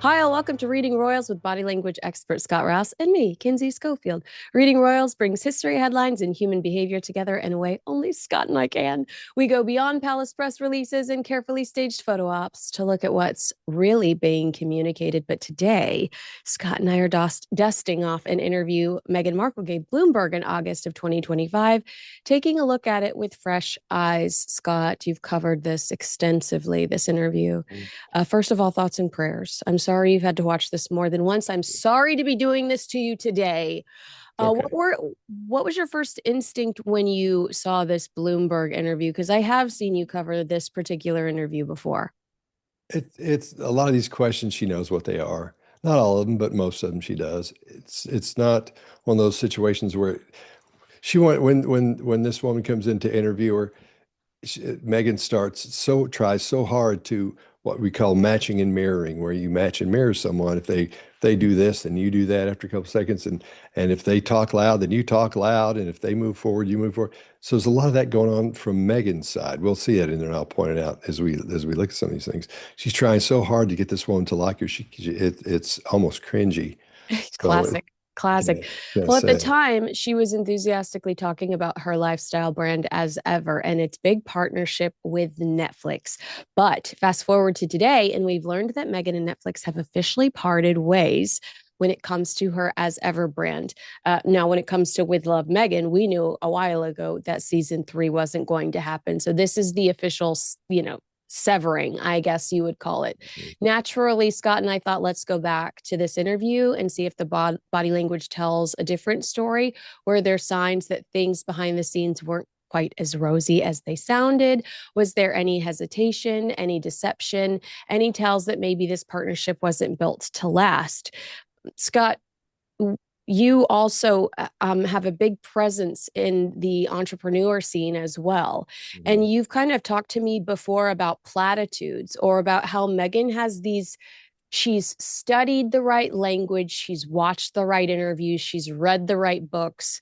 Hi, all. Welcome to Reading Royals with body language expert Scott Rouse and me, Kinsey Schofield. Reading Royals brings history headlines and human behavior together in a way only Scott and I can. We go beyond palace press releases and carefully staged photo ops to look at what's really being communicated. But today, Scott and I are dusting off an interview Meghan Markle gave Bloomberg in August of 2025, taking a look at it with fresh eyes. Scott, you've covered this extensively, this interview. First of all, thoughts and prayers. I'm sorry you've had to watch this more than once. I'm sorry to be doing this to you today. Okay. What was your first instinct when you saw this Bloomberg interview? Because I have seen you cover this particular interview before. It's a lot of these questions, she knows what they are. Not all of them, but most of them she does. It's not one of those situations where she want when this woman comes in to interview her, Megan tries so hard to what we call matching and mirroring, where you match and mirror someone. If they do this, then you do that after a couple seconds, and if they talk loud, then you talk loud, and if they move forward, you move forward. So there's a lot of that going on from Megan's side. We'll see it in there, and I'll point it out as we look at some of these things. She's trying so hard to get this woman to like her. It's almost cringy. So Classic. Classic. yeah, Well, at the sad. time, she was enthusiastically talking about her lifestyle brand as ever and its big partnership with Netflix. But fast forward to today, and we've learned that Meghan and Netflix have officially parted ways when it comes to her as ever brand. Now, when it comes to With Love Meghan, we knew a while ago that season 3 wasn't going to happen. So this is the official, severing, I guess you would call it. Naturally, Scott and I thought, let's go back to this interview and see if the body language tells a different story. Were there signs that things behind the scenes weren't quite as rosy as they sounded? Was there any hesitation, any deception, any tells that maybe this partnership wasn't built to last? Scott, you also have a big presence in the entrepreneur scene as well. And Mhm. you've kind of talked to me before about platitudes or about how Meghan has these, she's studied the right language, she's watched the right interviews, she's read the right books,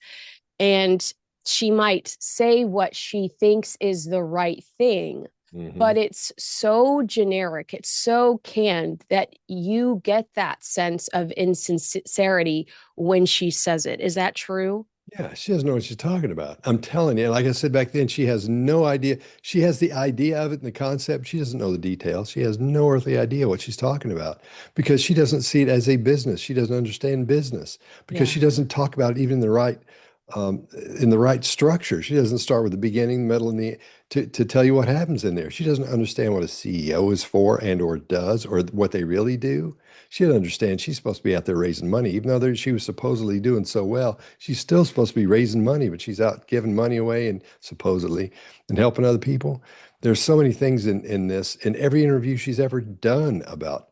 and she might say what she thinks is the right thing, Mhm. but it's so generic, it's so canned that you get that sense of insincerity when she says it. Is that true? Yeah, she doesn't know what she's talking about. I'm telling you. Like I said back then, she has no idea. She has the idea of it and the concept. She doesn't know the details. She has no earthly idea what she's talking about because she doesn't see it as a business. She doesn't understand business because Yeah. she doesn't talk about it even in the right structure. She doesn't start with the beginning, middle, and the to tell you what happens in there. She doesn't understand what a CEO is for and or does or what they really do. She doesn't understand she's supposed to be out there raising money, even though she was supposedly doing so well. She's still supposed to be raising money, but she's out giving money away and supposedly and helping other people. There's so many things in this, in every interview she's ever done about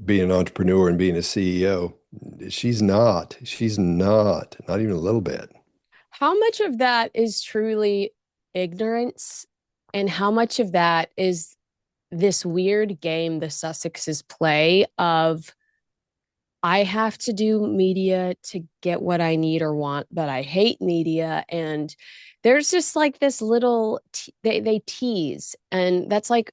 being an entrepreneur and being a CEO. Not even a little bit. How much of that is truly ignorance, and how much of that is this weird game the Sussexes play of I have to do media to get what I need or want, but I hate media. And there's just like this little, they tease. And that's like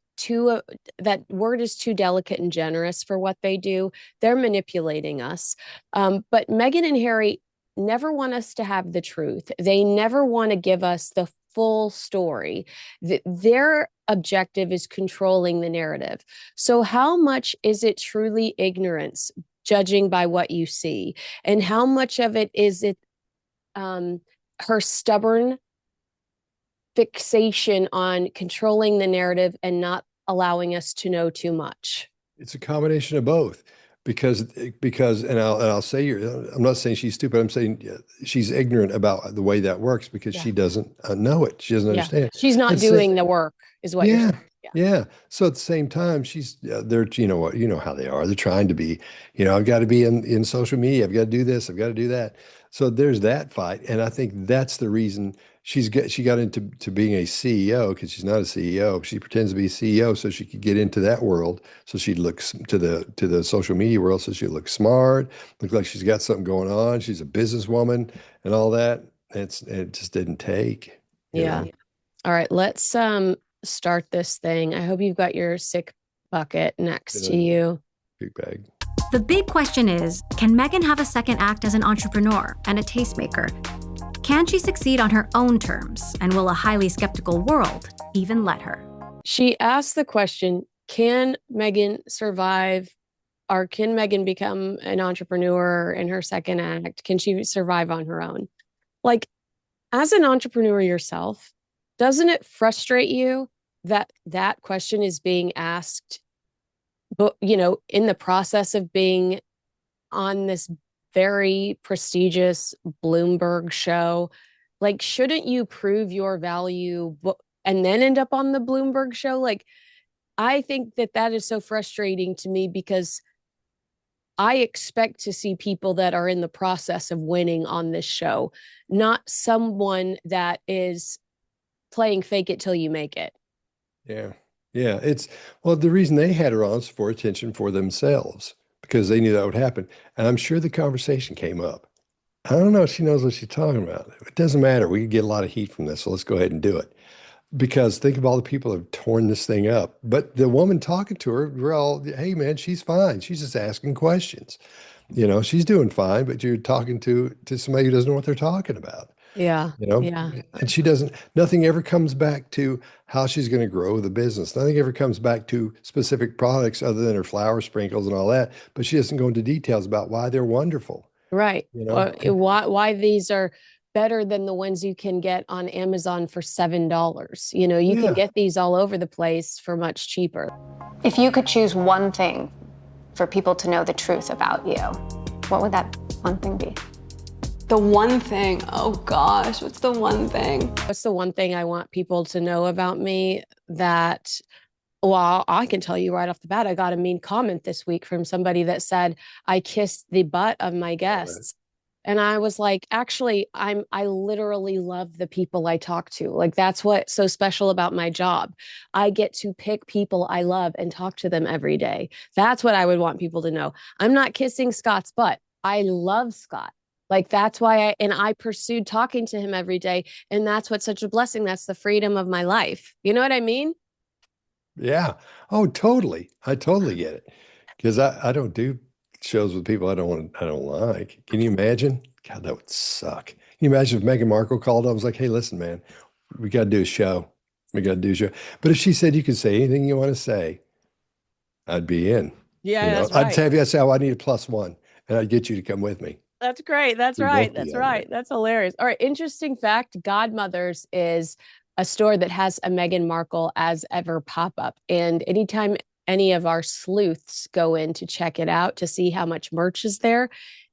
that word is too delicate and generous for what they do. They're manipulating us. But Meghan and Harry never want us to have the truth. They never want to give us the full story. Their objective is controlling the narrative. So, how much is it truly ignorance judging by what you see, and how much of it is it um, her stubborn fixation on controlling the narrative and not allowing us to know too much? It's a combination of both because and I'll say I'm not saying she's stupid. I'm saying she's ignorant about the way that works because Yeah. she doesn't know it. She doesn't Yeah, understand. she's not Let's say, doing the work is what you're saying. yeah, Yeah. yeah. So at the same time, they're you know how they are. They're trying to be, I've got to be in social media. I've got to do this. I've got to do that. So there's that fight, and I think that's the reason she got into being a CEO because she's not a CEO. She pretends to be a CEO so she could get into that world. So she looks to the social media world so she looks smart, look like she's got something going on. She's a businesswoman and all that. It just didn't take, you Yeah. know. All right, let's start this thing. I hope you've got your sick bucket next to Good. you. Big bag. The big question is, can Meghan have a second act as an entrepreneur and a tastemaker? Can she succeed on her own terms? And will a highly skeptical world even let her? She asked the question, can Meghan survive, or can Meghan become an entrepreneur in her second act? Can she survive on her own? Like, as an entrepreneur yourself, doesn't it frustrate you that that question is being asked, but in the process of being on this very prestigious Bloomberg show? Like, shouldn't you prove your value and then end up on the Bloomberg show? Like, I think that that is so frustrating to me because I expect to see people that are in the process of winning on this show, not someone that is playing fake it till you make it. Yeah. Yeah. Well, the reason they had her on is for attention for themselves because they knew that would happen. And I'm sure the conversation came up. I don't know if she knows what she's talking about. It doesn't matter. We could get a lot of heat from this. So let's go ahead and do it. Because think of all the people who have torn this thing up. But the woman talking to her, we're all, hey, man, she's fine. She's just asking questions. She's doing fine, but you're talking to somebody who doesn't know what they're talking about. Yeah. you know Yeah. and she doesn't, nothing ever comes back to how she's going to grow the business. Nothing ever comes back to specific products other than her flower sprinkles and all that, but she doesn't go into details about why they're wonderful. Right. you know Why these are better than the ones you can get on Amazon for $7. You can yeah. get these all over the place for much cheaper. If you could choose one thing for people to know the truth about you, what would that one thing be? The one thing, oh gosh, what's the one thing? What's the one thing I want people to know about me that, well, I can tell you right off the bat, I got a mean comment this week from somebody that said I kissed the butt of my guests. And I was like, actually, I literally love the people I talk to. Like, that's what's so special about my job. I get to pick people I love and talk to them every day. That's what I would want people to know. I'm not kissing Scott's butt. I love Scott. Like, that's why I pursued talking to him every day. And that's what's such a blessing. That's the freedom of my life. You know what I mean? Yeah. Oh, totally. I totally get it. Because I don't do shows with people I don't like. Can you imagine? God, that would suck. Can you imagine if Meghan Markle called? I was like, hey, listen, man, we got to do a show. We got to do a show. But if she said you could say anything you want to say, I'd be in. Yeah, that's I'd right. say, yes, I need a +1, and I'd get you to come with me. That's great. That's We right. both be That's on right. there. That's hilarious. All right. Interesting fact, Godmothers is a store that has a Meghan Markle as ever pop up. And anytime any of our sleuths go in to check it out to see how much merch is there,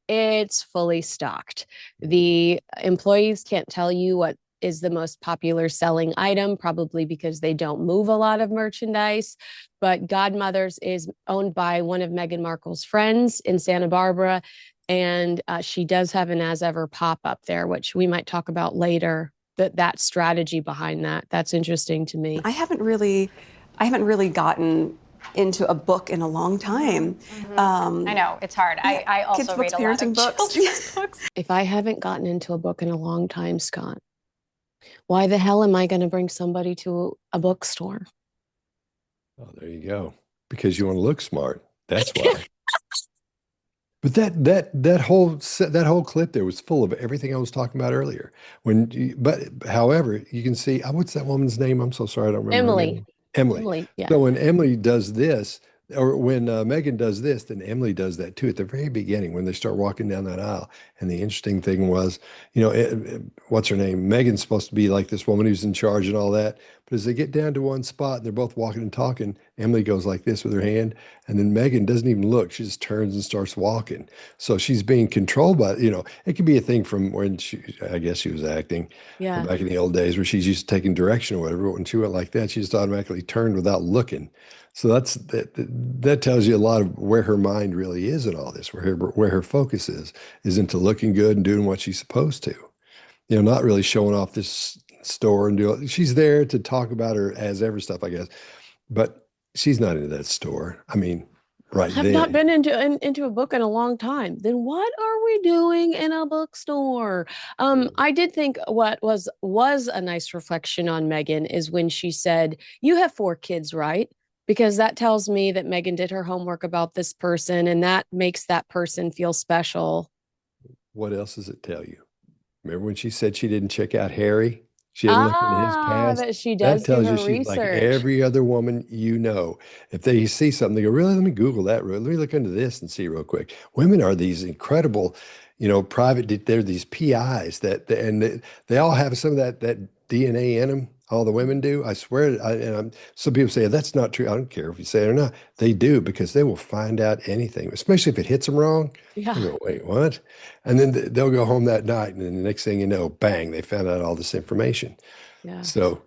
it's fully stocked. The employees can't tell you what is the most popular selling item, probably because they don't move a lot of merchandise. But Godmothers is owned by one of Meghan Markle's friends in Santa Barbara. And she does have an as ever pop up there, which we might talk about later. That strategy behind that's interesting to me. I haven't really gotten into a book in a long time. I know, it's hard. I Kids also books, read a lot parenting of books. children's books. If I haven't gotten into a book in a long time, Scott, why the hell am I going to bring somebody to a bookstore? Oh, there you go. Because you want to look smart. That's why. But that whole clip there was full of everything I was talking about earlier. But however, you can see, what's that woman's name? I'm so sorry, I don't remember her Emily. name. Emily. Emily, yeah. So when Emily does this, or when Meghan does this, then Emily does that too at the very beginning when they start walking down that aisle. And the interesting thing was, what's her name? Meghan's supposed to be like this woman who's in charge and all that. But as they get down to one spot and they're both walking and talking, Emily goes like this with her hand. And then Meghan doesn't even look. She just turns and starts walking. So she's being controlled by, it could be a thing from when I guess she was acting Yeah. back in the old days where she's used to taking direction or whatever. But when she went like that, she just automatically turned without looking. So that tells you a lot of where her mind really is in all this, where her focus is into looking good and doing what she's supposed to. Not really showing off this store and doing. She's there to talk about her as ever stuff, I guess, but she's not into that store. I mean, right I've then. not been into a book in a long time. Then what are we doing in a bookstore? I did think what was a nice reflection on Meghan is when she said, "You have 4 kids, right?" Because that tells me that Meghan did her homework about this person, and that makes that person feel special. What else does it tell you? Remember when she said she didn't check out Harry? She didn't look into his past. That she That does do tells you her she's like research. every other woman you know. If they see something, they go, really? Let me Google that. Let me look into this and see real quick. Women are these incredible, private, they're these PIs and they all have some of that DNA in them. All the women do. I swear. Some people say that's not true. I don't care if you say it or not. They do because they will find out anything, especially if it hits them wrong. Yeah. They go, wait, what? And then they'll go home that night, and then the next thing you know, bang, they found out all this information. Yeah. So,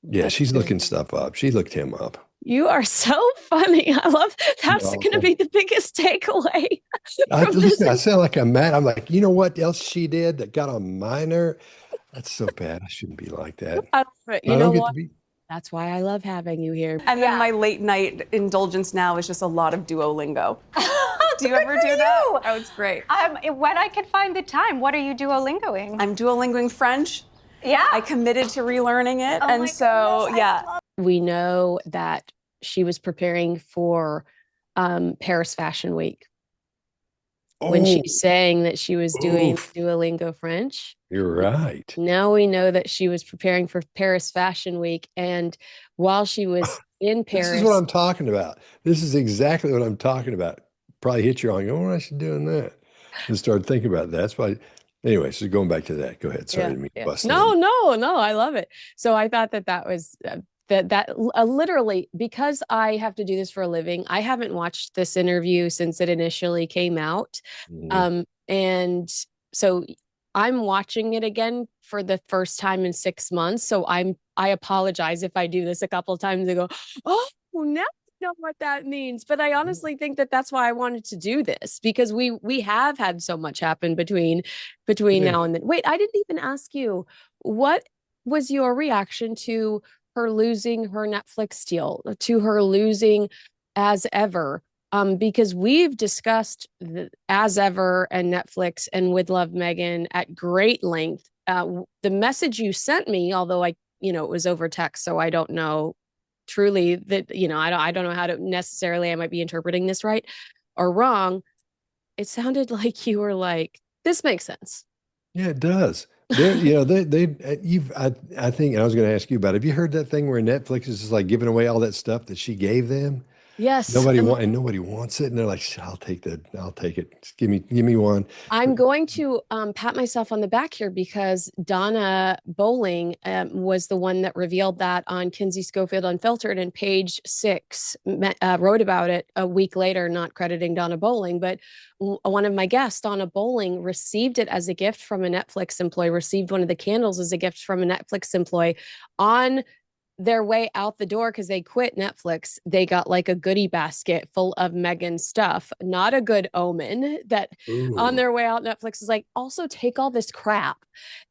yeah, That's she's true. looking stuff up. She looked him up. You are so funny. I love that's You're going to awful. be the biggest takeaway from this. Listen, I sound like I'm mad. I'm like, you know what else she did that got on my nerve? That's so bad. I shouldn't be like that. You I know don't get what? to be. That's why I love having you here. And then my late night indulgence now is just a lot of Duolingo. Do you ever do that? Oh, it's great. When I can find the time, what are you Duolingoing? I'm Duolingoing French. Yeah. I committed to relearning it. Oh And my so, goodness, yeah. We know that she was preparing for Paris Fashion Week when Oh, she's saying that she was doing oof, Duolingo French. you're right. Now we know that she was preparing for Paris Fashion Week. And while she was in This is what Paris, I'm talking about. This is exactly what I'm talking about. Probably hit you on, oh, I should doing that. And start thinking about that. That's why. Anyway, so going back to that. Go ahead. Sorry, I didn't mean to bust in. No, I love it. So I thought that was literally, because I have to do this for a living. I haven't watched this interview since it initially came out. Mhm. And so I'm watching it again for the first time in 6 months. So I apologize if I do this a couple of times and go, oh, now I know what that means. But I honestly think that that's why I wanted to do this, because we have had so much happen between Yeah. now and then. Wait, I didn't even ask you, what was your reaction to her losing her Netflix deal, to her losing As Ever? Because we've discussed As Ever and Netflix and With Love Meghan at great length. The message you sent me, although it was over text, so I don't know truly that, I don't know how to necessarily, I might be interpreting this right or wrong. It sounded like you were like, this makes sense. Yeah, it does. I think, and I was going to ask you about, have you heard that thing where Netflix is just like giving away all that stuff that she gave them? Yes. Nobody wants it. And they're like, I'll take it. Just give me one. I'm going to pat myself on the back here, because Donna Bowling was the one that revealed that on Kinsey Schofield Unfiltered, and page 6 wrote about it a week later, not crediting Donna Bowling, but one of my guests, Donna Bowling, received it as a gift from a Netflix employee, received one of the candles as a gift from a Netflix employee on their way out the door, because they quit Netflix. They got like a goodie basket full of Meghan stuff. Not a good omen that on Ooh. their way out, Netflix is like, also take all this crap.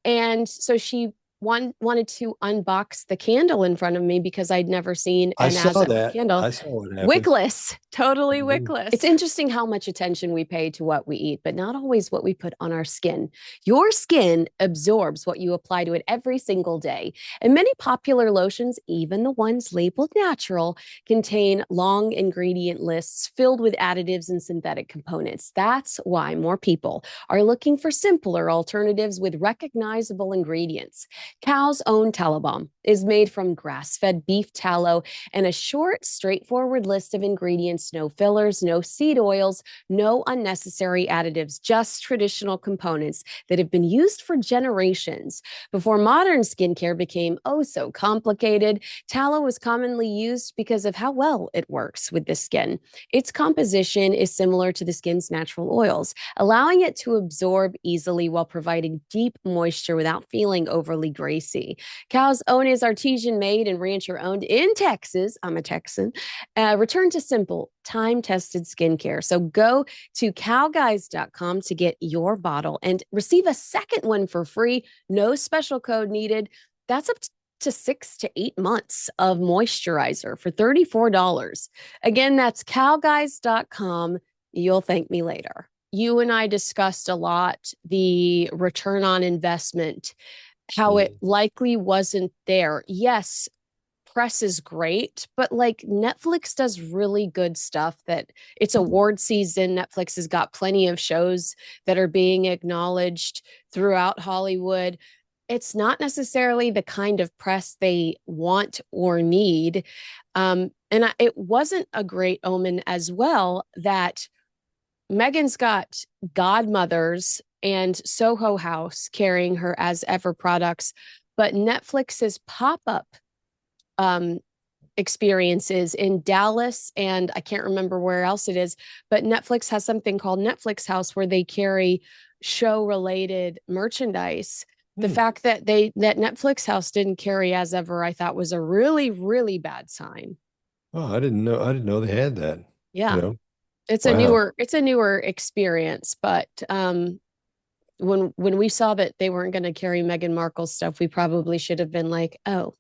And so she wanted to unbox the candle in front of me, because I'd never seen I an As saw Ever that. candle. I saw what happened. Wickless, totally Mhm. wickless. It's interesting how much attention we pay to what we eat, but not always what we put on our skin. Your skin absorbs what you apply to it every single day. And many popular lotions, even the ones labeled natural, contain long ingredient lists filled with additives and synthetic components. That's why more people are looking for simpler alternatives with recognizable ingredients. Cow's own Tallow Balm is made from grass-fed beef tallow and a short, straightforward list of ingredients: no fillers, no seed oils, no unnecessary additives, just traditional components that have been used for generations. Before modern skincare became oh so complicated, tallow was commonly used because of how well it works with the skin. Its composition is similar to the skin's natural oils, allowing it to absorb easily while providing deep moisture without feeling overly greasy. Cow's own is artisan made and rancher owned in Texas. I'm a Texan. Return to simple, time-tested skincare. So go to cowguys.com to get your bottle and receive a second one for free. No special code needed. That's up to 6 to 8 months of moisturizer for $34. Again, that's cowguys.com. You'll thank me later. You and I discussed a lot the return on investment, how it likely wasn't there. Yes, press is great, but like Netflix does really good stuff that it's award season. Netflix has got plenty of shows that are being acknowledged throughout Hollywood. It's not necessarily the kind of press they want or need. It wasn't a great omen as well that Meghan's got godmothers and Soho House carrying her as ever products, but Netflix's pop-up experiences in Dallas, and I can't remember where else it is, but Netflix has something called Netflix House where they carry show-related merchandise. The fact that that Netflix House didn't carry as ever, I thought was a really, really bad sign. Oh, I didn't know they had that. Yeah. You know? It's Wow. a newer experience, but when we saw that they weren't going to carry Meghan Markle stuff, we probably should have been like, oh,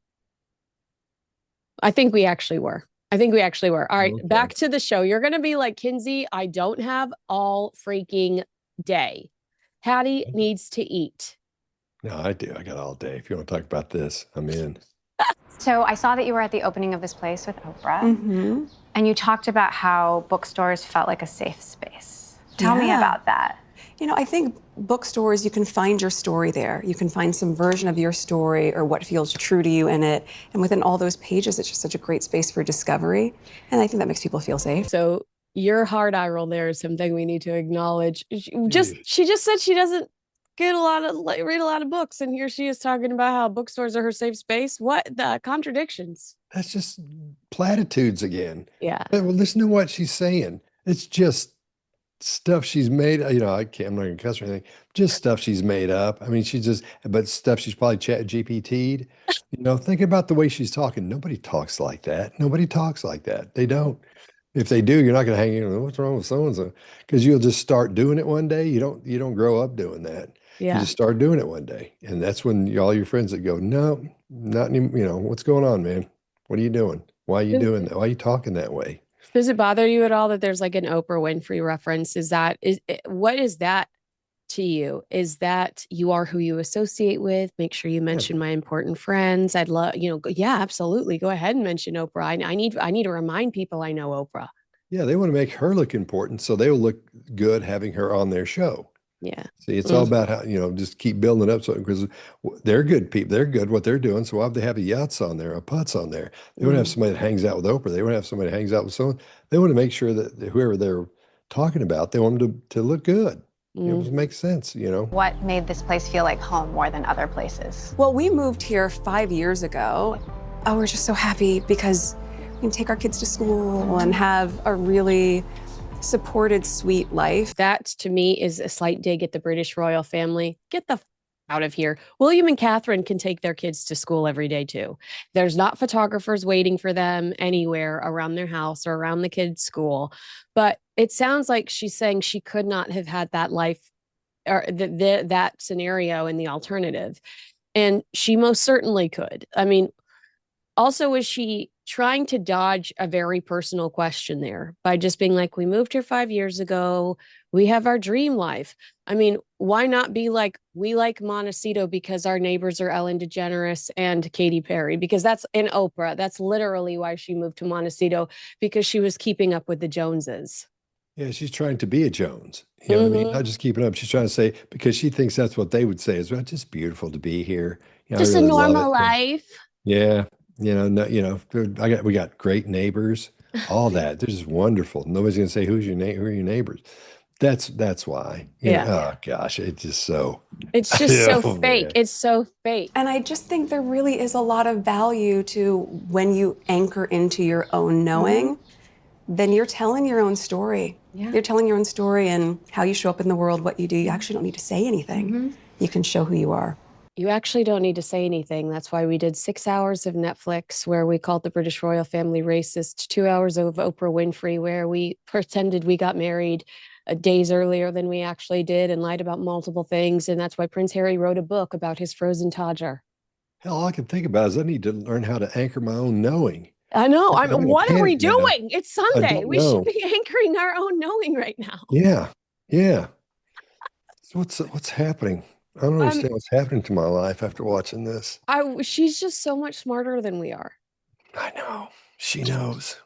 I think we actually were. I think we actually were. All right, Okay. back to the show. You're going to be like, Kinsey, I don't have all freaking day. Hattie needs to eat. No, I do. I got all day. If you want to talk about this, I'm in. So I saw that you were at the opening of this place with Oprah, and you talked about how bookstores felt like a safe space. Tell me about that. You know, I think bookstores, you can find your story there. You can find some version of your story or what feels true to you in it. And within all those pages, it's just such a great space for discovery. And I think that makes people feel safe. So your hard eye roll there is something we need to acknowledge. She just said she doesn't read a lot of books, and here she is talking about how bookstores are her safe space. What the contradictions? That's just platitudes again. Yeah. Well, listen to what she's saying. It's just stuff she's made. I'm not gonna cuss or anything. Just stuff she's made up. I mean, but stuff she's probably chat GPT'd. Think about the way she's talking. Nobody talks like that. Nobody talks like that. They don't. If they do, you're not going to hang in. What's wrong with so-and-so? Because you'll just start doing it one day. You don't grow up doing that. Yeah. You just start doing it one day. And that's when all your friends that go, no, not any, what's going on, man? What are you doing? Why are you doing that? Why are you talking that way? Does it bother you at all that there's like an Oprah Winfrey reference? What is that to you? Is that you are who you associate with? Make sure you mention my important friends. I'd love, yeah, absolutely. Go ahead and mention Oprah. I need to remind people I know Oprah. Yeah, they want to make her look important, so they'll look good having her on their show. Yeah. See, it's all about how, just keep building it up. So, because they're good people, they're good what they're doing. So why would they have a yachts on there, a putts on there? They want to have somebody that hangs out with Oprah. They want to have somebody that hangs out with someone. They want to make sure that whoever they're talking about, they want them to look good. It makes sense, What made this place feel like home more than other places? Well, we moved here 5 years ago. Oh, we're just so happy because we can take our kids to school and have a really supported, sweet life. That to me is a slight dig at the British royal family. Get the out of here. William and Catherine can take their kids to school every day too. There's not photographers waiting for them anywhere around their house or around the kids' school. But it sounds like she's saying she could not have had that life or that scenario in the alternative. And she most certainly could. I mean, also, is she trying to dodge a very personal question there by just being like, we moved here 5 years ago. We have our dream life. I mean, why not be like, we like Montecito because our neighbors are Ellen DeGeneres and Katy Perry, because that's in Oprah. That's literally why she moved to Montecito, because she was keeping up with the Joneses. Yeah, she's trying to be a Jones. You know what I mean? Not just keeping up. She's trying to say, because she thinks that's what they would say is, well, it's just beautiful to be here. Just a normal life. Yeah. We got great neighbors, all that. They're just wonderful. Nobody's going to say, who are your neighbors? That's why. Oh gosh, it's just so. It's just so fake. Man. It's so fake. And I just think there really is a lot of value to when you anchor into your own knowing, then you're telling your own story. Yeah. You're telling your own story and how you show up in the world, what you do. You actually don't need to say anything. You can show who you are. You actually don't need to say anything. That's why we did 6 hours of Netflix where we called the British royal family racist, 2 hours of Oprah Winfrey where we pretended we got married days earlier than we actually did and lied about multiple things. And that's why Prince Harry wrote a book about his frozen Todger. Hell, all I can think about is I need to learn how to anchor my own knowing. I know. What are we doing? It's Sunday. We know. should be anchoring our own knowing right now. Yeah. So what's happening? I don't understand what's happening to my life after watching this. She's just so much smarter than we are. I know. She knows.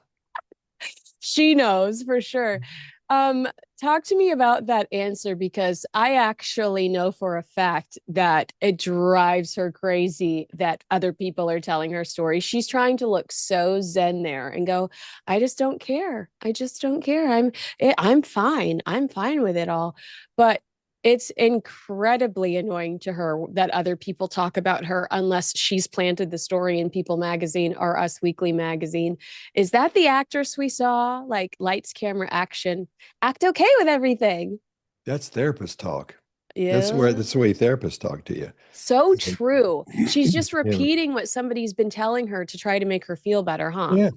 She knows for sure. Um, Talk to me about that answer, because I actually know for a fact that it drives her crazy that other people are telling her story. She's trying to look so zen there and go, I just don't care. I just don't care. I'm fine. I'm fine with it all. But it's incredibly annoying to her that other people talk about her unless she's planted the story in People Magazine or Us Weekly Magazine. Is that the actress we saw? Like lights, camera, action. Act okay with everything. That's therapist talk. Yeah. That's the way therapists talk to you. So true. She's just Yeah. repeating what somebody's been telling her to try to make her feel better, huh? Yeah.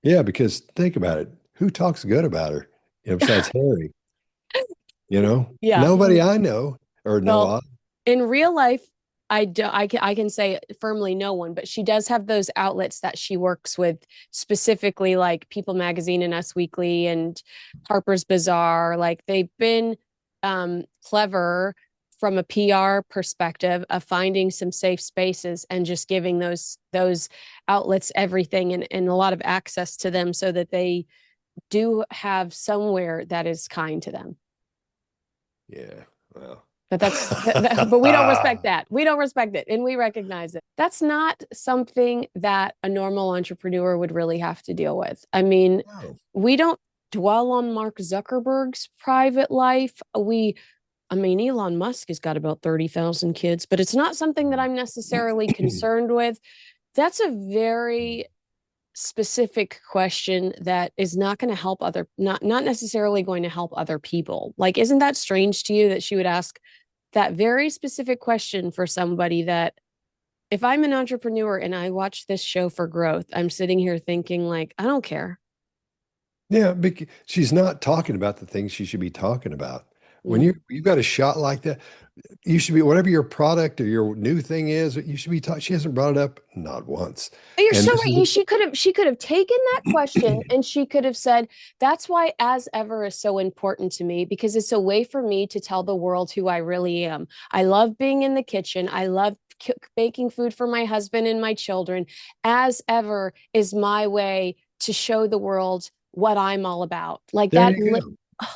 Yeah, because think about it. Who talks good about her? Besides Harry, Yeah. nobody I know or know Well, of. in real life, I can say firmly no one, but she does have those outlets that she works with, specifically like People Magazine and Us Weekly and Harper's Bazaar. Like they've been clever from a PR perspective of finding some safe spaces and just giving those outlets everything and a lot of access to them so that they do have somewhere that is kind to them. Yeah. Well. But but we don't respect that. We don't respect it, and we recognize it. That's not something that a normal entrepreneur would really have to deal with. I mean, No. we don't dwell on Mark Zuckerberg's private life. I mean, Elon Musk has got about 30,000 kids, but it's not something that I'm necessarily concerned with. That's a very specific question that is not going to help not necessarily going to help other people. Like, isn't that strange to you that she would ask that very specific question for somebody that, if I'm an entrepreneur and I watch this show for growth, I'm sitting here thinking like, I don't care. Yeah, because she's not talking about the things she should be talking about. When Mm. you've got a shot like that, you should be, whatever your product or your new thing is, you should be taught. She hasn't brought it up not once. You're And so this is right. She could have taken that question and she could have said, that's why As Ever is so important to me, because it's a way for me to tell the world who I really am. I love being in the kitchen. I love baking food for my husband and my children. As Ever is my way to show the world what I'm all about. Like there that. you go.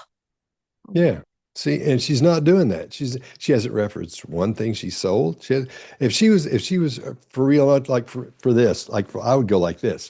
Yeah. See, and she's not doing that. She hasn't referenced one thing she sold. If she was for real, like for this, I would go like this.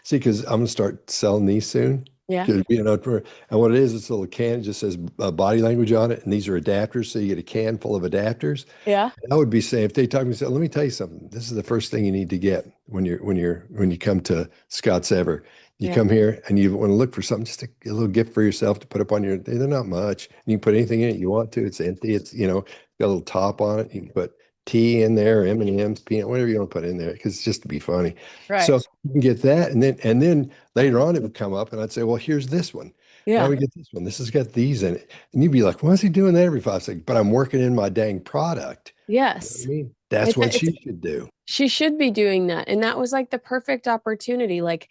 See, because I'm gonna start selling these soon. Yeah. To be an entrepreneur. And what it is, it's a little can. It just says body language on it, and these are adapters. So you get a can full of adapters. Yeah. And I would be saying, if they talk to me, say, let me tell you something. This is the first thing you need to get when you come to Scott's Ever. You Yeah. come here and you want to look for something, just a little gift for yourself to put up on your. They're not much. You can put anything in it you want to. It's empty. It's got a little top on it. You can put tea in there, M&Ms, peanut, whatever you want to put in there, because it's just to be funny. Right. So you can get that, and then later on it would come up, and I'd say, well, here's this one. Now Yeah. we get this one. This has got these in it, and you'd be like, why is he doing that every 5 seconds? But I'm working in my dang product. You know what Yes. I mean? That's what she should do. She should be doing that. And that was like the perfect opportunity. Like,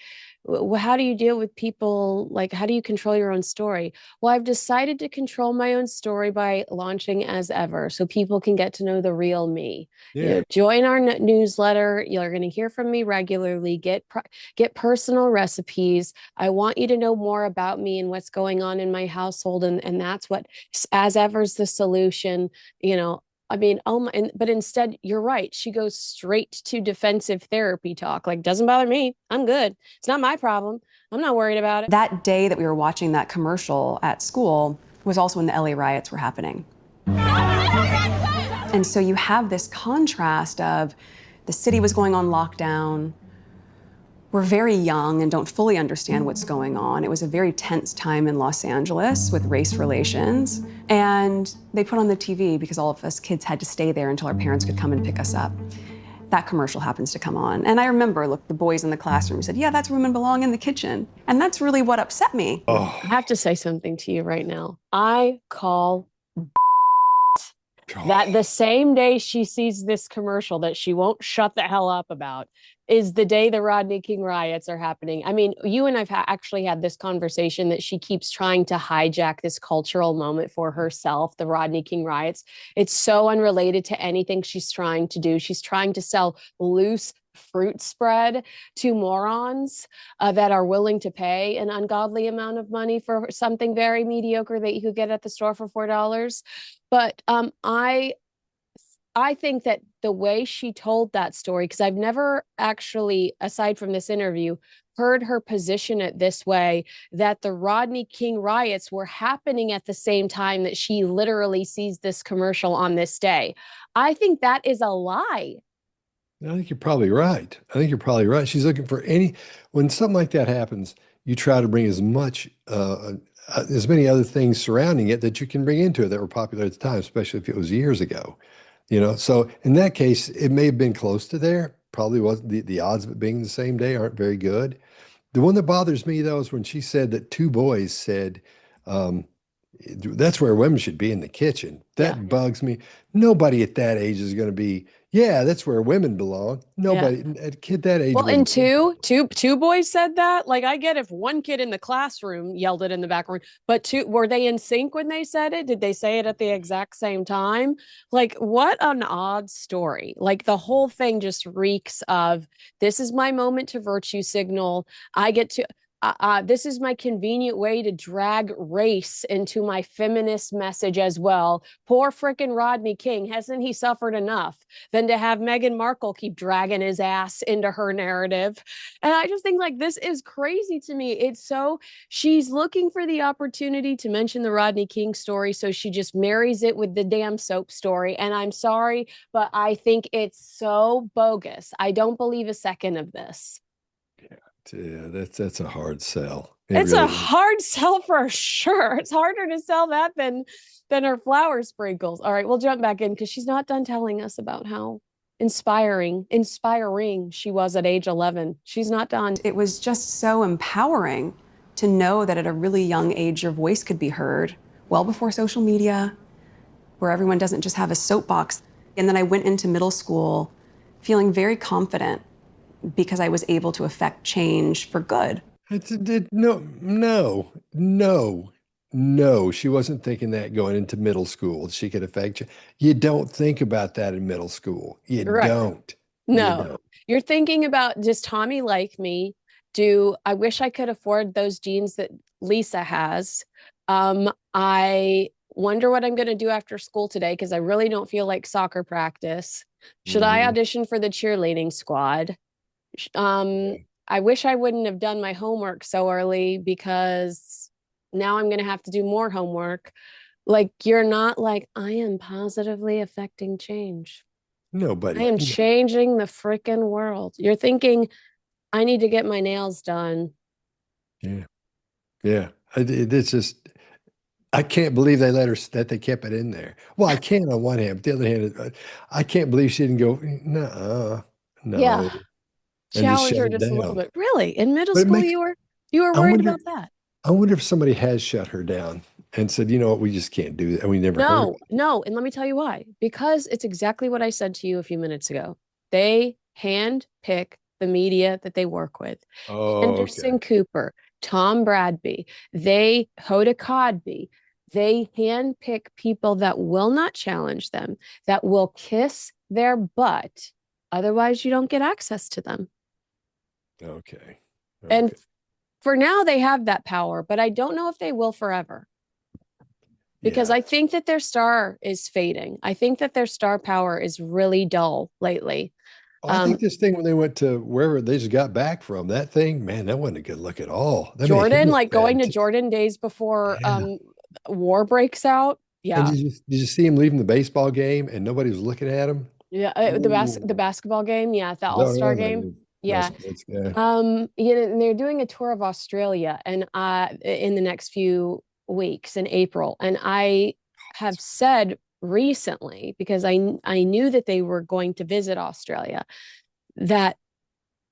how do you deal with people? Like, how do you control your own story? Well, I've decided to control my own story by launching As Ever so people can get to know the real me. Yeah. Join our newsletter. You're going to hear from me regularly. Get personal recipes. I want you to know more about me and what's going on in my household. And that's what As Ever's the solution. I mean, but instead, you're right. She goes straight to defensive therapy talk. Like, doesn't bother me. I'm good. It's not my problem. I'm not worried about it. That day that we were watching that commercial at school was also when the LA riots were happening. And so you have this contrast of the city was going on lockdown. We're very young and don't fully understand what's going on. It was a very tense time in Los Angeles with race relations. And they put on the TV because all of us kids had to stay there until our parents could come and pick us up. That commercial happens to come on. And I remember, look, the boys in the classroom said, yeah, that's where women belong, in the kitchen. And that's really what upset me. I have to say something to you right now. I call that the same day she sees this commercial that she won't shut the hell up about is the day the Rodney King riots are happening. I mean, you and I've actually had this conversation that she keeps trying to hijack this cultural moment for herself, the Rodney King riots. It's so unrelated to anything she's trying to do. She's trying to sell loose fruit spread to morons that are willing to pay an ungodly amount of money for something very mediocre that you could get at the store for $4. But I think that the way she told that story, because I've never actually, aside from this interview, heard her position it this way, that the Rodney King riots were happening at the same time that she literally sees this commercial on this day. I think that is a lie. I think you're probably right. She's looking for when something like that happens, you try to bring as many other things surrounding it that you can bring into it that were popular at the time, especially if it was years ago. So in that case, it may have been close to there. Probably wasn't the odds of it being the same day aren't very good. The one that bothers me though is when she said that two boys said, that's where women should be, in the kitchen. That bugs me. Nobody at that age is going to be, that's where women belong. Nobody, a kid that age. Well, and two boys said that. Like, I get if one kid in the classroom yelled it in the back room, but were they in sync when they said it? Did they say it at the exact same time? Like, what an odd story. Like, the whole thing just reeks of, this is my moment to virtue signal. I get to, this is my convenient way to drag race into my feminist message as well. Poor frickin' Rodney King. Hasn't he suffered enough than to have Meghan Markle keep dragging his ass into her narrative? And I just think, like, this is crazy to me. She's looking for the opportunity to mention the Rodney King story, so she just marries it with the damn soap story. And I'm sorry, but I think it's so bogus. I don't believe a second of this. Yeah, that's a hard sell. It's really a hard sell for sure. It's harder to sell that than her flower sprinkles. All right, we'll jump back in because she's not done telling us about how inspiring she was at age 11. She's not done. It was just so empowering to know that at a really young age, your voice could be heard well before social media, where everyone doesn't just have a soapbox. And then I went into middle school feeling very confident because I was able to affect change for good. No. She wasn't thinking that going into middle school. She could affect you. You don't think about that in middle school. You don't. No. You don't. You're thinking about, does Tommy like me? I wish I could afford those jeans that Lisa has. I wonder what I'm going to do after school today because I really don't feel like soccer practice. Should I audition for the cheerleading squad? I wish I wouldn't have done my homework so early because now I'm going to have to do more homework. Like, you're not like, I am positively affecting change. Nobody. I am changing the freaking world. You're thinking, I need to get my nails done. Yeah. It's just, I can't believe that they kept it in there. Well, I can on one hand, but the other hand, I can't believe she didn't go, no. Yeah. Challenge her just a little bit. Really? In middle school, you were worried about that? I wonder if somebody has shut her down and said, you know what, we just can't do that. And we never heard. No. And let me tell you why. Because it's exactly what I said to you a few minutes ago. They hand pick the media that they work with. Anderson Cooper, Tom Bradby, Hoda Kotb. They hand pick people that will not challenge them, that will kiss their butt. Otherwise, you don't get access to them. Okay. And for now, they have that power, but I don't know if they will forever. Because I think that their star is fading. I think that their star power is really dull lately. I think this thing when they went to wherever they just got back from, that thing, man, that wasn't a good look at all. Jordan, like going to Jordan days before war breaks out. Yeah. And did you see him leaving the baseball game and nobody was looking at him? Yeah, the basketball game. Yeah, the All-Star game. Yeah. And they're doing a tour of Australia and in the next few weeks in April. And I have said recently, because I knew that they were going to visit Australia, that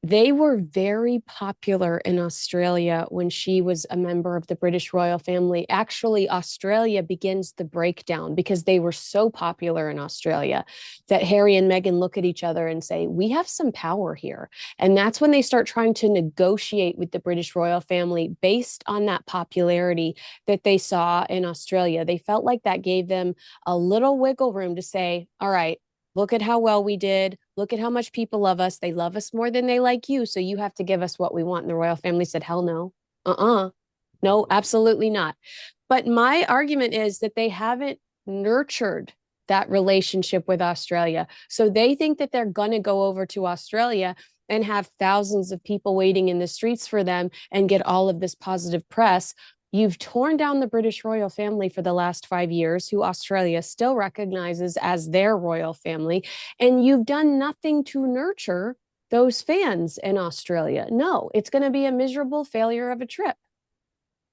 they were very popular in Australia when she was a member of the British royal family. Actually, Australia begins the breakdown because they were so popular in Australia that Harry and Meghan look at each other and say, we have some power here. And that's when they start trying to negotiate with the British royal family based on that popularity that they saw in Australia. They felt like that gave them a little wiggle room to say, all right, Look at how well we did. Look at how much people love us. They love us more than they like you. So you have to give us what we want. And the royal family said, hell no. No, absolutely not. But my argument is that they haven't nurtured that relationship with Australia. So they think that they're going to go over to Australia and have thousands of people waiting in the streets for them and get all of this positive press. You've torn down the British royal family for the last 5 years, who Australia still recognizes as their royal family, and you've done nothing to nurture those fans in Australia. No, it's going to be a miserable failure of a trip.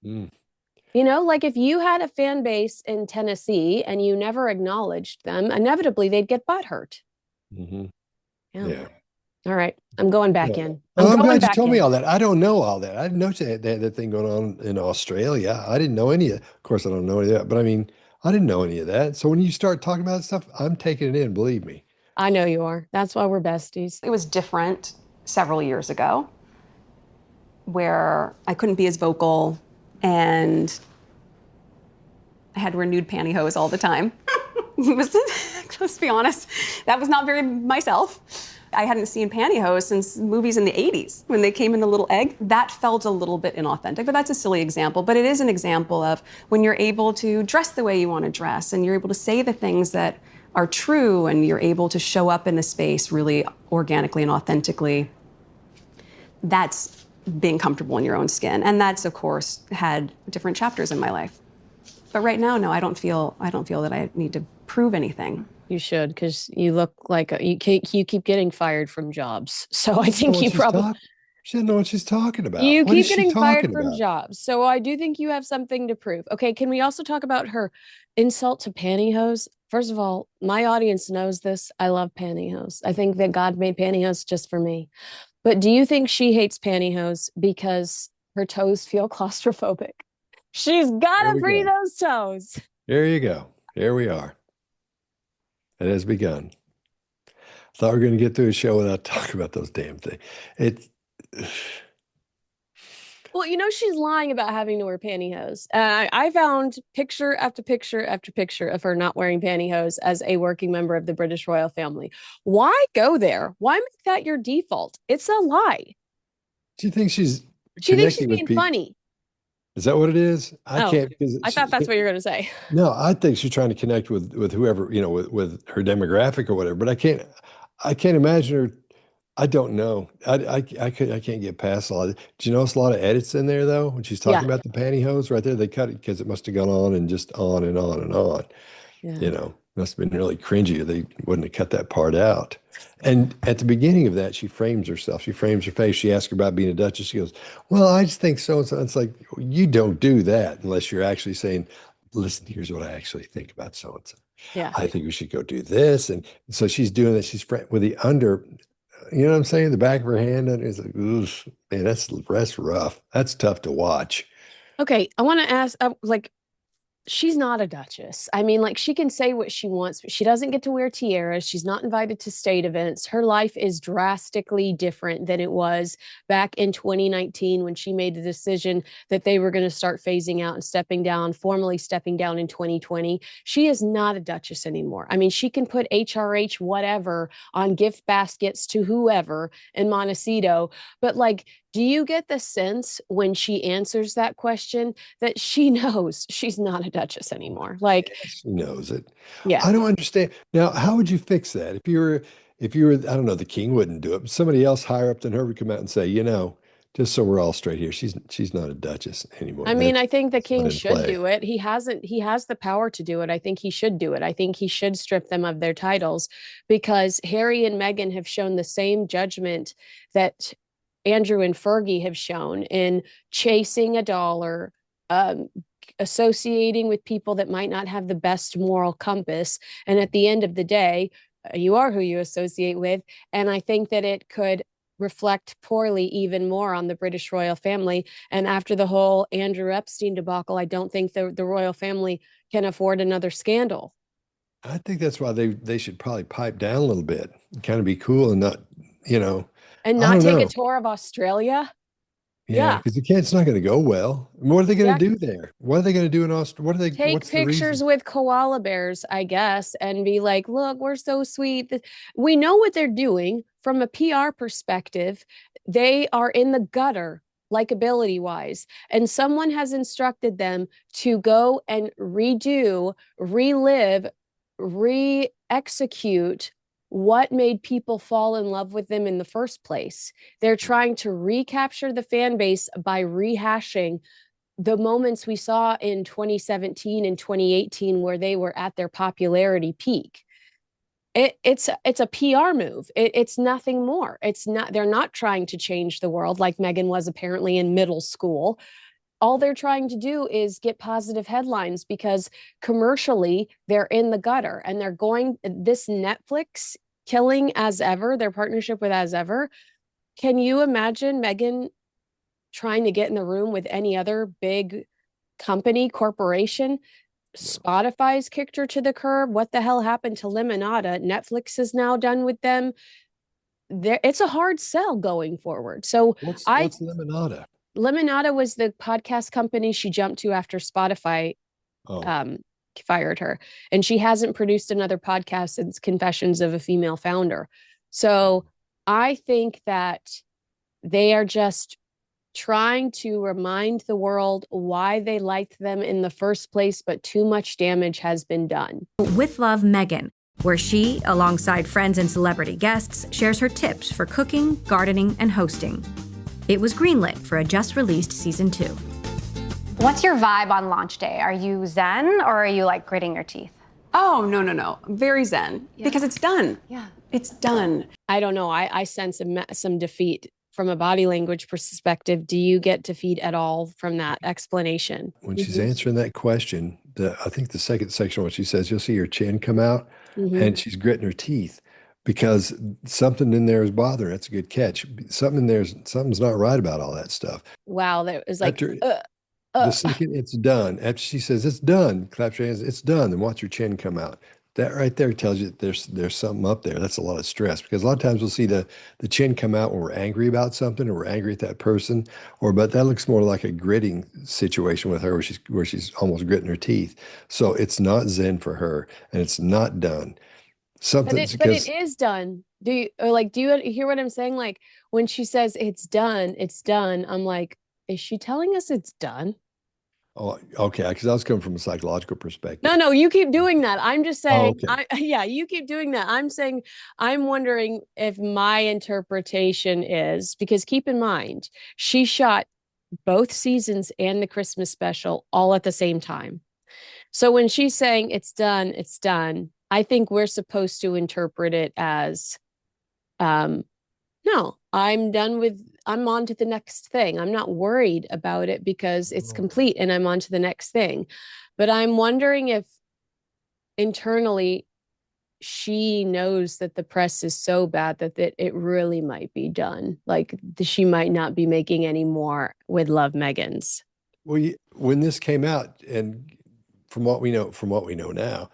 Mm. You know, like if you had a fan base in Tennessee and you never acknowledged them, inevitably they'd get butthurt. Mm-hmm. Yeah. Yeah. All right. I'm going back Yeah. in. Well, I'm going glad you back told me in. all that. I don't know all that. I didn't know they had that thing going on in Australia. I didn't know any of it. Of course, I don't know any of that, but I mean, I didn't know any of that. So when you start talking about stuff, I'm taking it in, believe me. I know you are. That's why we're besties. It was different several years ago where I couldn't be as vocal and I had to wear nude pantyhose all the time. Let's be honest, that was not very myself. I hadn't seen pantyhose since movies in the 80s when they came in the little egg. That felt a little bit inauthentic, but that's a silly example. But it is an example of when you're able to dress the way you want to dress and you're able to say the things that are true and you're able to show up in the space really organically and authentically. That's being comfortable in your own skin. And that's, of course, had different chapters in my life. But right now, no, I don't feel that I need to prove anything. You should, because you look like you keep getting fired from jobs. So I think you probably She doesn't know what she's talking about. you What keep is she getting fired talking from about? jobs. So I do think you have something to prove. Okay, can we also talk about her insult to pantyhose? First of all, my audience knows this. I love pantyhose. I think that God made pantyhose just for me. But do you think she hates pantyhose because her toes feel claustrophobic? She's got Here to we free go. those toes. Here you go. Here we are. It has begun. Thought we were going to get through a show without talking about those damn things. It's Well, you know, she's lying about having to wear pantyhose. I found picture after picture after picture of her not wearing pantyhose as a working member of the British royal family. Why go there? Why make that your default? It's a lie. do you think she's She thinks she's connecting with being people? funny. Is that what it is? I Oh, can't because I thought that's what you're going to say. no, I think she's trying to connect with whoever, with her demographic or whatever, but I can't imagine her. I don't know. I can't get past all of it. Do you notice a lot of edits in there though? When she's talking Yeah. about the pantyhose right there, they cut it because it must have gone on and just on and on and on. Yeah. Must have been really cringy. They wouldn't have cut that part out. And at the beginning of that, she frames herself. She frames her face. She asks her about being a duchess. She goes, well, I just think so and so. It's like, you don't do that unless you're actually saying, listen, here's what I actually think about so and so. Yeah. I think we should go do this. And so she's doing that. She's with the you know what I'm saying? The back of her hand. And it's like, oof, man, that's rough. That's tough to watch. Okay. I want to ask, like, she's not a duchess. I mean, like, she can say what she wants, but she doesn't get to wear tiaras. She's not invited to state events. Her life is drastically different than it was back in 2019 when she made the decision that they were going to start phasing out and formally stepping down in 2020. She is not a duchess anymore. I mean, she can put HRH whatever on gift baskets to whoever in Montecito, but like, do you get the sense when she answers that question that she knows she's not a duchess anymore? Like, She knows it. yeah. I don't understand. Now, how would you fix that? If you were, I don't know, the king wouldn't do it, but somebody else higher up than her would come out and say, just so we're all straight here, she's not a duchess anymore. I mean, I think the That's not king in should play. do it. He has the power to do it. I think he should do it. I think he should strip them of their titles because Harry and Meghan have shown the same judgment that Andrew and Fergie have shown in chasing a dollar, associating with people that might not have the best moral compass. And at the end of the day, you are who you associate with. And I think that it could reflect poorly even more on the British royal family. And after the whole Andrew Epstein debacle, I don't think the royal family can afford another scandal. I think that's why they should probably pipe down a little bit, and kind of be cool and not, And I not don't take a know. tour of Australia. Yeah, Yeah. because it's not going to go well. What are they going Yeah. to do there? What are they going to do in Australia? Take What's the pictures reason? with koala bears, I guess, and be like, look, we're so sweet. We know what they're doing from a PR perspective. They are in the gutter, likability wise. And someone has instructed them to go and redo, relive, re execute what made people fall in love with them in the first place. They're trying to recapture the fan base by rehashing the moments we saw in 2017 and 2018 where they were at their popularity peak. It's a PR move. It's nothing more. It's not. They're not trying to change the world like Meghan was apparently in middle school. All they're trying to do is get positive headlines because commercially they're in the gutter and they're going this Netflix killing As Ever, their partnership with As Ever. Can you imagine Meghan trying to get in the room with any other big company, corporation? Spotify's kicked her to the curb. What the hell happened to Limonada? Netflix is now done with them. It's a hard sell going forward. So I What's Limonada? Limonada was the podcast company she jumped to after Spotify Oh, um, fired her, and she hasn't produced another podcast since Confessions of a Female Founder. So I think that they are just trying to remind the world why they liked them in the first place, but too much damage has been done. With Love, Meghan, where she, alongside friends and celebrity guests, shares her tips for cooking, gardening, and hosting. It was greenlit for a just-released season 2. What's your vibe on launch day? Are you zen or are you like gritting your teeth? Oh, no. Very zen. Because it's done. Yeah. It's done. I don't know. I sense some defeat from a body language perspective. Do you get defeat at all from that explanation? when she's answering that question, I think the second section, what she says, you'll see her chin come out, and she's gritting her teeth because something in there is bothering her. That's a good catch. Something's not right about all that stuff. Wow, that was like, After the second it's done, after she says it's done, claps her hands, it's done, then watch her chin come out. That right there tells you that there's something up there. That's a lot of stress because a lot of times we'll see the chin come out when we're angry about something or we're angry at that person, but that looks more like a gritting situation with her where she's almost gritting her teeth. So it's not zen for her and it's not done. but it is done. Do you hear what I'm saying? Like when she says it's done, I'm like, is she telling us it's done? Oh, okay, because I was coming from a psychological perspective. No, you keep doing that. I'm just saying, okay. yeah, you keep doing that. I'm saying, I'm wondering if my interpretation is because keep in mind, she shot both seasons and the Christmas special all at the same time. So when she's saying it's done, I think we're supposed to interpret it as, no, I'm on to the next thing. I'm not worried about it because it's complete and I'm on to the next thing. But I'm wondering if internally she knows that the press is so bad that it really might be done. Like she might not be making any more with Love Meghan's. Well, when this came out, and from what we know now,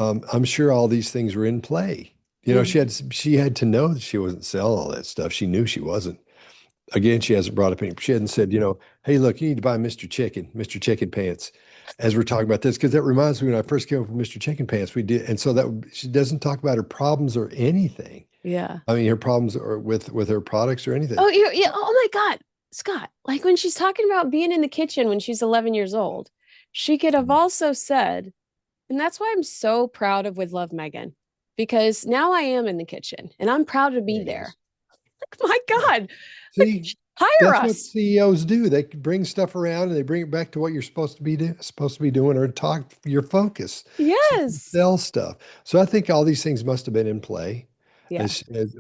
I'm sure all these things were in play. She had to know that she wasn't selling all that stuff. She knew she wasn't. Again, she hasn't brought up any. She hadn't said, hey, look, you need to buy Mr. Chicken Pants. As we're talking about this, because that reminds me when I first came up with Mr. Chicken Pants, we did, and so that she doesn't talk about her problems or anything. Yeah. I mean, her problems are with her products or anything. Oh, yeah. Oh my God, Scott! Like when she's talking about being in the kitchen when she's 11 years old, she could have also said, and that's why I'm so proud of With Love Meghan, because now I am in the kitchen and I'm proud to be there. My God. See, hire that's us. what CEOs do. They bring stuff around and they bring it back to what you're supposed to be doing or talk your focus. Yes. Sell stuff. So I think all these things must have been in play Yeah.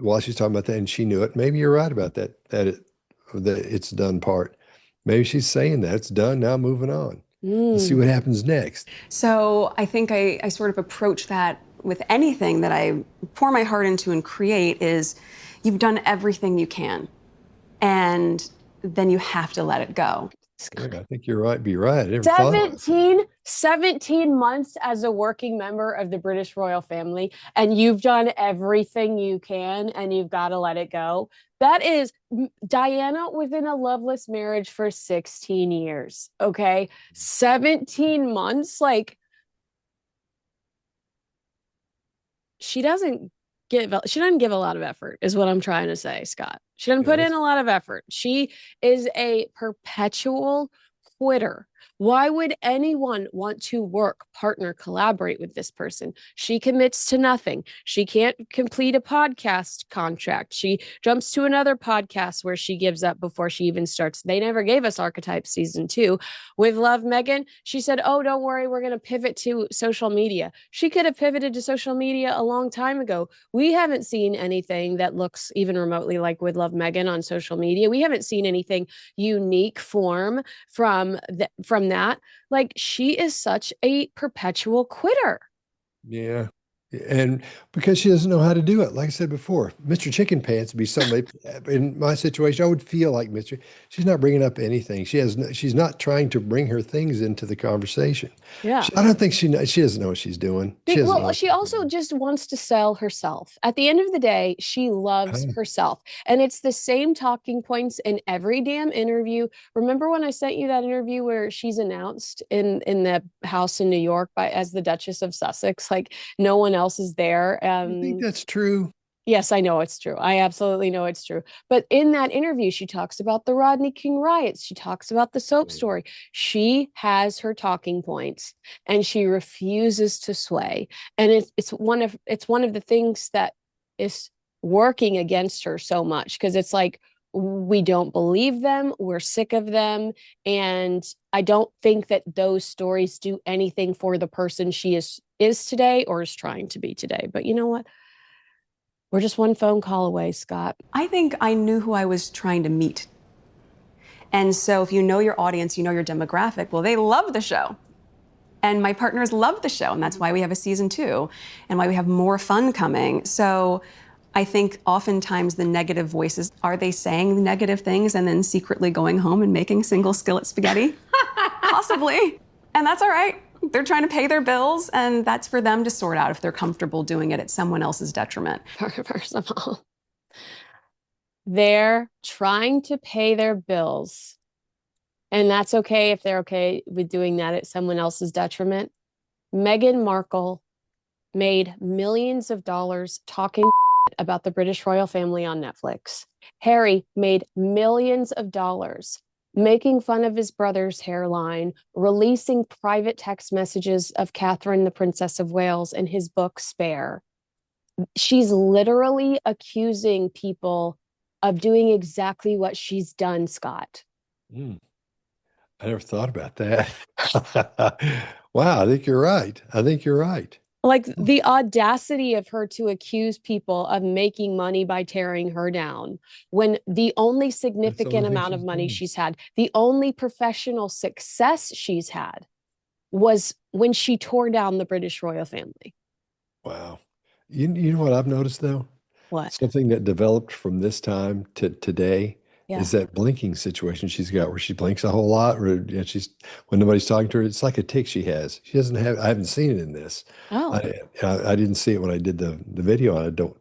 while she's talking about that, and she knew it. Maybe you're right about that it's done part. Maybe she's saying that it's done now, moving on. Let's see what happens next. So I think I sort of approach that with anything that I pour my heart into and create is you've done everything you can. And then you have to let it go. Yeah, I think you're right. Be right. I never thought about that. 17 months as a working member of the British royal family, and you've done everything you can, and you've got to let it go. That is Diana was in a loveless marriage for 16 years. Okay. 17 months. Like, she doesn't she doesn't give a lot of effort, is what I'm trying to say, Scott. She doesn't put in a lot of effort. She is a perpetual quitter. Why would anyone want to work, partner, collaborate with this person? She commits to nothing. She can't complete a podcast contract. She jumps to another podcast where she gives up before she even starts. They never gave us Archetype season 2. With Love Meghan, she said, oh, don't worry, we're going to pivot to social media. She could have pivoted to social media a long time ago. We haven't seen anything that looks even remotely like With Love Meghan on social media. We haven't seen anything unique form from that. Like, she is such a perpetual quitter. Yeah. And because she doesn't know how to do it. Like I said before, Mr. Chicken Pants would be somebody in my situation. I would feel like Mr. She's not bringing up anything. She's not trying to bring her things into the conversation. Yeah. I don't think she doesn't know what she's doing. She also just wants to sell herself. At the end of the day, she loves herself. And it's the same talking points in every damn interview. Remember when I sent you that interview where she's announced in the house in New York as the Duchess of Sussex? Like, no one else is there. I think that's true. Yes, I know it's true. I absolutely know it's true. But in that interview, she talks about the Rodney King riots. She talks about the soap story. She has her talking points, and she refuses to sway. And it's one of the things that is working against her so much, because it's like, we don't believe them. We're sick of them. And I don't think that those stories do anything for the person she is today, or is trying to be today. But you know what? We're just one phone call away, Scott. I think I knew who I was trying to meet. And so if you know your audience, you know your demographic, well, they love the show. And my partners love the show. And that's why we have a season 2 and why we have more fun coming. So I think oftentimes the negative voices, are they saying negative things and then secretly going home and making single skillet spaghetti? Possibly. And that's all right. They're trying to pay their bills, and that's for them to sort out if they're comfortable doing it at someone else's detriment. First of all, they're trying to pay their bills, and that's okay if they're okay with doing that at someone else's detriment. Meghan Markle made millions of dollars talking about the British royal family on Netflix. Harry made millions of dollars making fun of his brother's hairline, releasing private text messages of Catherine, the Princess of Wales, in his book, Spare. She's literally accusing people of doing exactly what she's done, Scott. I never thought about that. Wow, I think you're right. Like, the audacity of her to accuse people of making money by tearing her down, when the only significant amount of money she's had, the only professional success she's had, was when she tore down the British royal family. Wow. You know what I've noticed, though? What? Something that developed from this time to today is that blinking situation she's got, where she blinks a whole lot, or when nobody's talking to her, it's like a tick she has. She doesn't have. I haven't seen it in this. Oh. I didn't see it when I did the video. I don't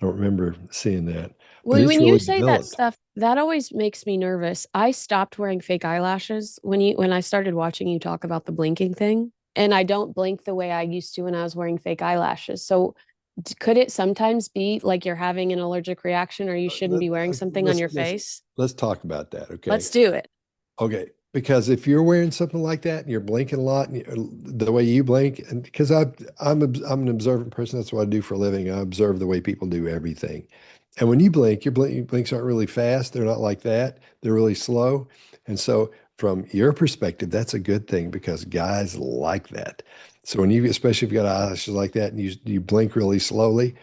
remember seeing that. Well, when you say that stuff, that always makes me nervous. I stopped wearing fake eyelashes when I started watching you talk about the blinking thing, and I don't blink the way I used to when I was wearing fake eyelashes. So could it sometimes be like you're having an allergic reaction, or you shouldn't be wearing something on your face? Let's talk about that, okay? Let's do it. Okay, because if you're wearing something like that and you're blinking a lot, and the way you blink, and because I'm an observant person, that's what I do for a living. I observe the way people do everything. And when you blink, your blinks aren't really fast. They're not like that. They're really slow. And so from your perspective, that's a good thing, because guys like that. So when especially if you've got eyelashes like that and you blink really slowly,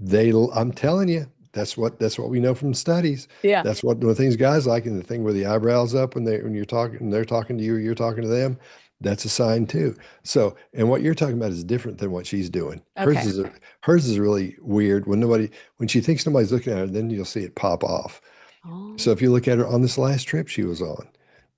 I'm telling you, that's what we know from studies. Yeah. That's what the things guys like, and the thing where the eyebrows up when you're talking, they're talking to you, you're talking to them. That's a sign too. So, and what you're talking about is different than what she's doing. Okay. Hers is really weird. When she thinks nobody's looking at her, then you'll see it pop off. Oh. So if you look at her on this last trip she was on,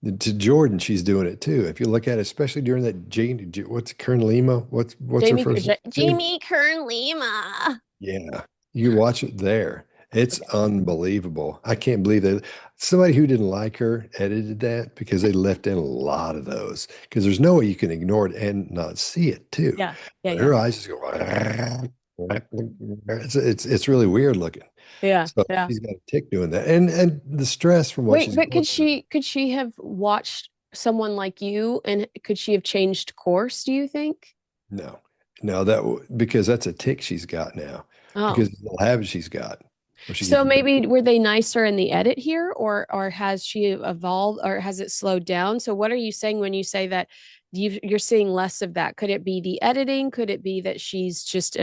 To Jordan, she's doing it too. If you look at it, especially during that what's Kern Lima? What's her first name? Jamie Kern Lima. Yeah, you watch it there. It's unbelievable. I can't believe that somebody who didn't like her edited that because they left in a lot of those. Because there's no way you can ignore it and not see it too. Yeah, yeah, But yeah. her eyes just go. It's really weird looking. Yeah, So yeah. she's got a tick doing that, and the stress from what Wait, she's but going through. could she have watched someone like you and could she have changed course, do you think? No, no, because that's a tick she's got now. Oh. Because of the habit she's got. Where she So gets maybe were they nicer in the edit here or has she evolved or has it slowed down? So what are you saying when you say that you're seeing less of that? Could it be the editing? Could it be that she's just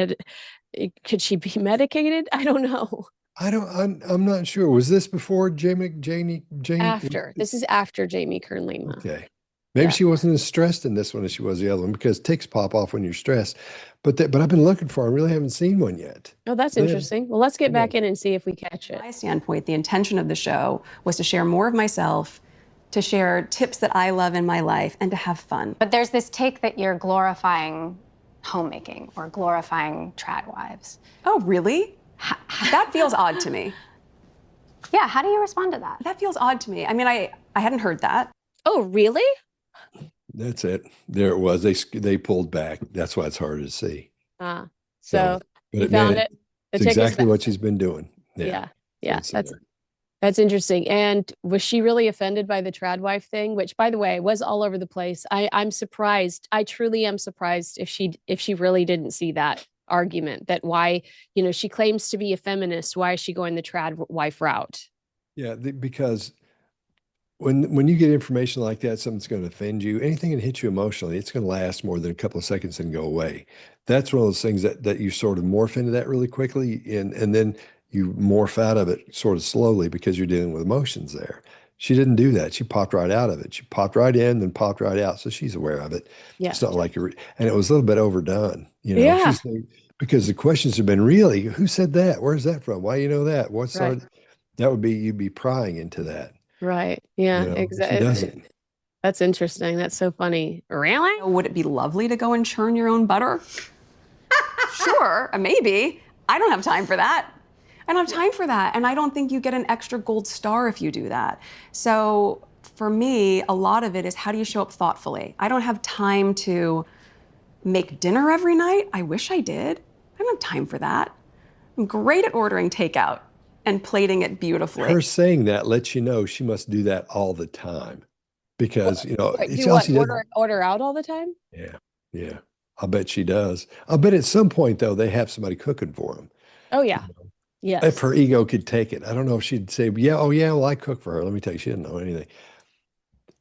could she be medicated? I don't know. I'm not sure. Was this before Jane? After. This is after Jamie Kern Lima. Okay. Maybe Yeah. she wasn't as stressed in this one as she was the other one because ticks pop off when you're stressed. But I've been looking for them. I really haven't seen one yet. Oh, that's Then- interesting. Well, let's get back in and see if we catch it. My standpoint, the intention of the show was to share more of myself, to share tips that I love in my life, and to have fun. But there's this take that you're glorifying homemaking or glorifying trad wives. Oh, really? That feels odd to me. Yeah, how do you respond to that? That feels odd to me. I mean, I hadn't heard that. Oh, really? That's it. There it was. They pulled back. That's why it's harder to see. So But you it found made it. The It's tick is exactly back. what she's been doing. Yeah. So it's That's there. That's interesting. And was she really offended by the trad wife thing? Which, by the way, was all over the place. I'm surprised. I truly am surprised if she really didn't see that argument. That why, she claims to be a feminist. Why is she going the trad wife route? Yeah, because when you get information like that, something's going to offend you. Anything that hits you emotionally, it's going to last more than a couple of seconds and go away. That's one of those things that you sort of morph into that really quickly, and then you morph out of it sort of slowly because you're dealing with emotions there. She didn't do that. She popped right out of it. She popped right in, then popped right out. So she's aware of it. Yeah. It's not like and it was a little bit overdone. Yeah. She's like, because the questions have been really, who said that? Where's that from? Why you know that? Right. That would be you'd be prying into that. Right. Yeah. She Exactly. doesn't. That's interesting. That's so funny. Really? Would it be lovely to go and churn your own butter? Sure, maybe. I don't have time for that. I don't have time for that. And I don't think you get an extra gold star if you do that. So for me, a lot of it is how do you show up thoughtfully? I don't have time to make dinner every night. I wish I did. I don't have time for that. I'm great at ordering takeout and plating it beautifully. Her saying that lets you know she must do that all the time because, Wait, it's do all what? she does. Order out all the time? Yeah. Yeah. I'll bet she does. I'll bet at some point, though, they have somebody cooking for them. Oh yeah. Yes. If her ego could take it. I don't know if she'd say, yeah, oh, yeah, well, I cook for her. Let me tell you, she didn't know anything.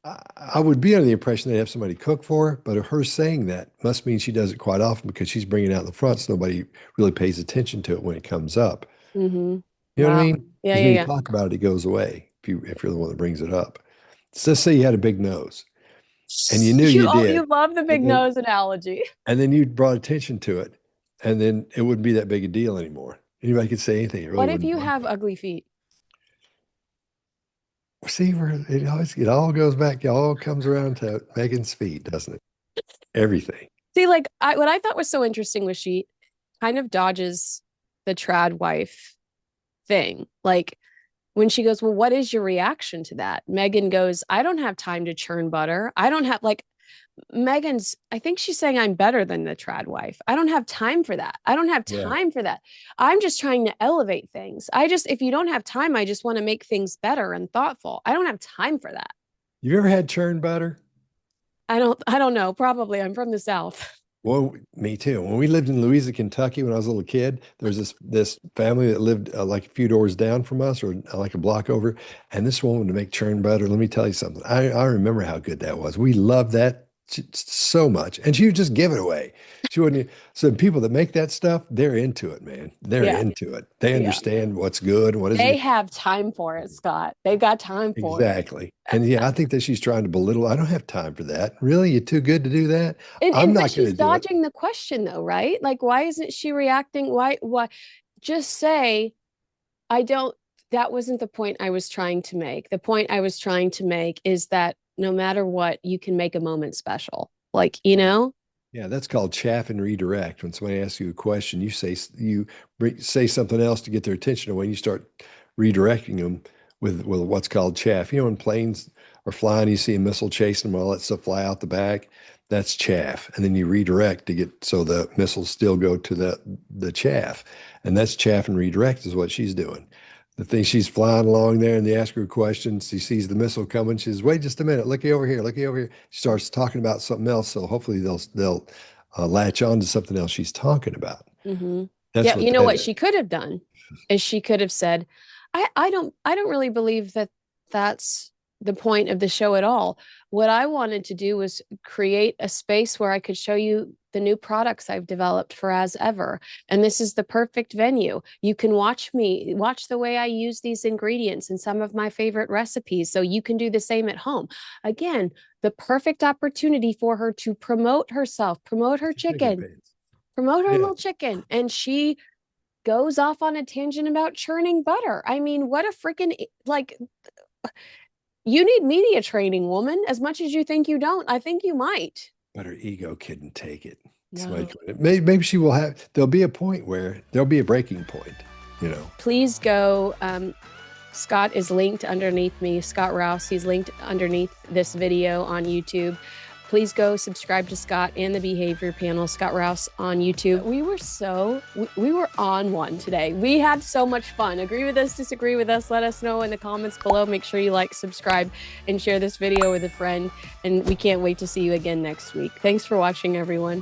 I would be under the impression they have somebody cook for her, but her saying that must mean she does it quite often because she's bringing it out in the front, so nobody really pays attention to it when it comes up. Mm-hmm. You know what I Wow. mean? Yeah, 'Cause yeah, when yeah. you talk about it, it goes away if you're the one that brings it up. So let's say you had a big nose and you knew you did. You love the big And then- nose analogy. And then you brought attention to it, and then it wouldn't be that big a deal anymore. Anybody could say anything. It really What if wouldn't you bother have me. ugly feet? See, it all goes back, it all comes around to Meghan's feet, doesn't it? Everything. See, like what I thought was so interesting was she kind of dodges the trad wife thing. Like when she goes, well, what is your reaction to that? Meghan goes, I don't have time to churn butter. I don't have I think she's saying I'm better than the trad wife. I don't have time for that. I don't have Yeah. time for that. I'm just trying to elevate things. If you don't have time, I just want to make things better and thoughtful. I don't have time for that. You ever had churned butter? I don't know. Probably. I'm from the South. Well, me too. When we lived in Louisa, Kentucky, when I was a little kid, there was this family that lived like a few doors down from us, or like a block over. And this woman to make churned butter. Let me tell you something. I remember how good that was. We loved that so much, and she would just give it away. She wouldn't. So people that make that stuff, they're into it, man. They're Yeah. into it. They Yeah. understand what's good, what They isn't. have time for it, Scott. They've got time for it. Exactly. And yeah, I think that she's trying to belittle. I don't have time for that. Really? You're too good to do that? I'm But not going to she's do it. dodging the question though, right? Like, why isn't she reacting? Why? Just say, that wasn't the point I was trying to make. The point I was trying to make is that no matter what, you can make a moment special. Like, you know? Yeah, that's called chaff and redirect. When somebody asks you a question, you say something else to get their attention away. You start redirecting them with what's called chaff. You know, when planes are flying, you see a missile chasing them, all that stuff fly out the back. That's chaff, and then you redirect to get so the missiles still go to the chaff, and that's chaff and redirect is what she's doing. The thing, she's flying along there, and they ask her a question. She sees the missile coming. She says, "Wait just a minute. Looky over here. Looky over here." She starts talking about something else. So hopefully they'll latch on to something else she's talking about. Mm-hmm. That's Yeah, what you know what is. she could have done is she could have said, I don't really believe that that's the point of the show at all. What I wanted to do was create a space where I could show you the new products I've developed for As Ever. And this is the perfect venue. You can watch the way I use these ingredients and some of my favorite recipes. So you can do the same at home. Again, the perfect opportunity for her to promote herself, promote her chicken, promote her little chicken. And she goes off on a tangent about churning butter. I mean, what a freaking, like, you need media training, woman, as much as you think you don't. I think you might. But her ego couldn't take it. No. Maybe she will have, there'll be a point where there'll be a breaking point, you know. Please go. Scott is linked underneath me. Scott Rouse, he's linked underneath this video on YouTube. Please go subscribe to Scott and the Behavior Panel, Scott Rouse on YouTube. We were on one today. We had so much fun. Agree with us, disagree with us, let us know in the comments below. Make sure you like, subscribe, and share this video with a friend. And we can't wait to see you again next week. Thanks for watching, everyone.